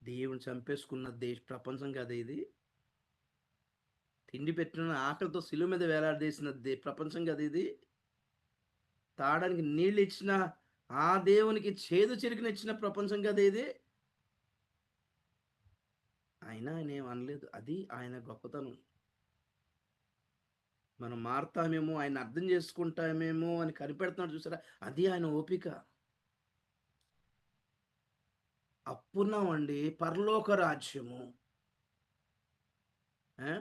దేవుని చంపేసుకున్న ప్రపంచం కదా ఇది. తిండి పెట్టిన ఆకలితో శిలువ మీద వేలాడదీసిన ప్రపంచం కదా ఇది. తాగడానికి నీళ్ళిచ్చిన ఆ దేవునికి చేదు చిరుకునిచ్చిన ప్రపంచం కదా ఇది. అయినా ఆయనేం అనలేదు. అది ఆయన గొప్పతనం. మనం మారతామేమో, ఆయన్ని అర్థం చేసుకుంటామేమో అని కనిపెడుతున్నాడు చూసారా? అది ఆయన ఓపిక. అప్పున్నామండి పరలోక రాజ్యము. ఆ!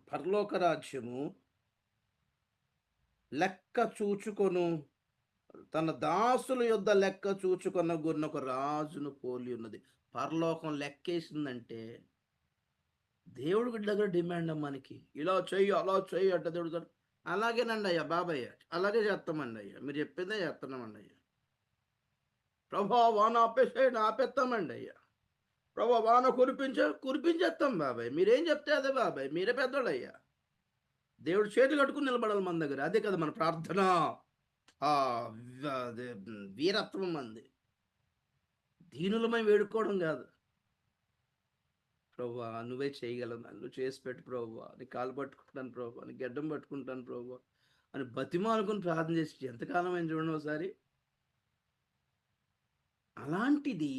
పరలోక రాజ్యము లెక్క చూచుకొను తన దాసుల యొద్ద లెక్క చూచుకొనగొన్నొక రాజును పోలి ఉన్నది. పరలోకం లెక్కేసిందంటే దేవుడి దగ్గర డిమాండ్ మనకి. ఇలా చెయ్యి, అలా చెయ్యి అంట దేవుడు గారు. అలాగేనండి అయ్యా బాబయ్య. అలాగే చేస్తామండి అయ్యా. మీరు చెప్పిందే చేస్తున్నామండి అయ్యా. ప్రభా వాన ఆపేసేయండి ఆపేస్తామండి అయ్యా. ప్రభా వాన కురిపించేస్తాం బాబాయ్. మీరేం చెప్తే అదే బాబాయ్. మీరే పెద్దోళ్ళయ్యా. దేవుడు చేతులు కట్టుకొని నిలబడాలి మన దగ్గర. అదే కదా మన ప్రార్థన. అదే వీరత్వం మంది. దీనులమై వేడుకోవడం కాదు. ప్రభువా నువ్వే చేయగలవు. నువ్వు చేసి పెట్టు ప్రభువా. నీ కాళ్ళు పట్టుకుంటాను ప్రభువా. నీ గెడ్డం పట్టుకుంటాను ప్రభువా అని బతిమాలుకొని ప్రార్థన చేసి ఎంతకాలం అయింది చూడండి ఒకసారి. అలాంటిది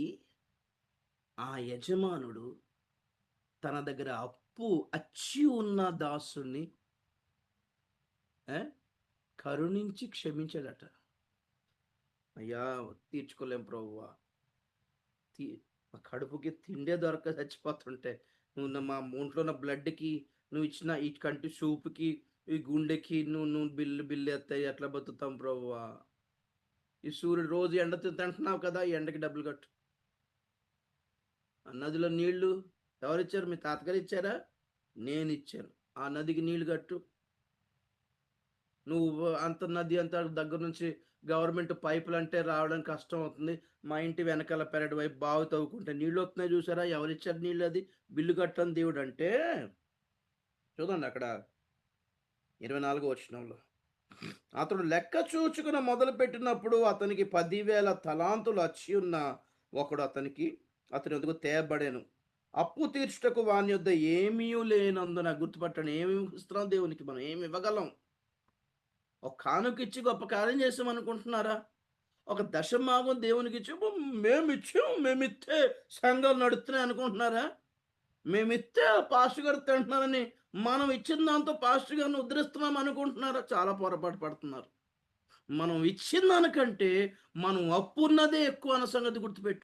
ఆ యజమానుడు తన దగ్గర అచ్చి ఉన్న దాసుని ఆ, కరుణించి క్షమించాడట. అయ్యా తీర్చుకోలేం ప్రభువా. తి మా కడుపుకి తిండే దొరక్క చచ్చిపోతుంటే, నువ్వు మా ఒంట్లో ఉన్న బ్లడ్‌కి, నువ్వు ఇచ్చిన ఈ కంటి చూపుకి, ఈ గుండెకి నువ్వు నువ్వు బిల్లేత్తే ఎట్లా బతుకుతాం ప్రభువా? ఈ సూర్యుడు రోజు ఎండ తింటున్నావు కదా! ఈ ఎండకి డబ్బులు కట్టు. ఆ నదిలో నీళ్ళు ఎవరిచ్చారు? మీ తాతగారు ఇచ్చారా? నేనిచ్చాను. ఆ నదికి నీళ్ళు కట్టు. నువ్వు అంత నది అంత దగ్గర నుంచి గవర్నమెంట్ పైపులంటే రావడానికి కష్టం అవుతుంది. మా ఇంటి వెనకాల పెరడు వైపు బావి తవ్వుకుంటే నీళ్ళొస్తున్నాయి చూసారా? ఎవరిచ్చారు నీళ్ళది? బిల్లు కట్టని దేవుడంటే చూడండి అక్కడ 24 వచనంలో. అతడు లెక్క చూచుకున మొదలుపెట్టినప్పుడు అతనికి 10,000 తలాంతులు అచ్చి ఉన్న ఒకడు అతని వద్దకు తేబడెను. అప్పు తీర్చుటకు వాని యొద్ద ఏమీ లేనందున గుర్తుపట్టండి. ఏమి ఇస్తున్నాం దేవునికి మనం? ఏమి ఇవ్వగలం? ఒక కానుకిచ్చి గొప్ప కార్యం చేసామనుకుంటున్నారా? ఒక దశమాగం దేవునికిచ్చి మేమిత్తే సంఘాలు నడుస్తున్నాయి అనుకుంటున్నారా? మేమిత్తే పాస్టర్ గారు తింటున్నారని మనం ఇచ్చిన దాంతో పాస్టర్ గారిని ఉద్ధరిస్తున్నాం అనుకుంటున్నారా? చాలా పొరపాటు పడుతున్నారు. మనం ఇచ్చిన దానికంటే మనం అప్పున్నదే ఎక్కువ అన్న సంగతి గుర్తుపెట్టు.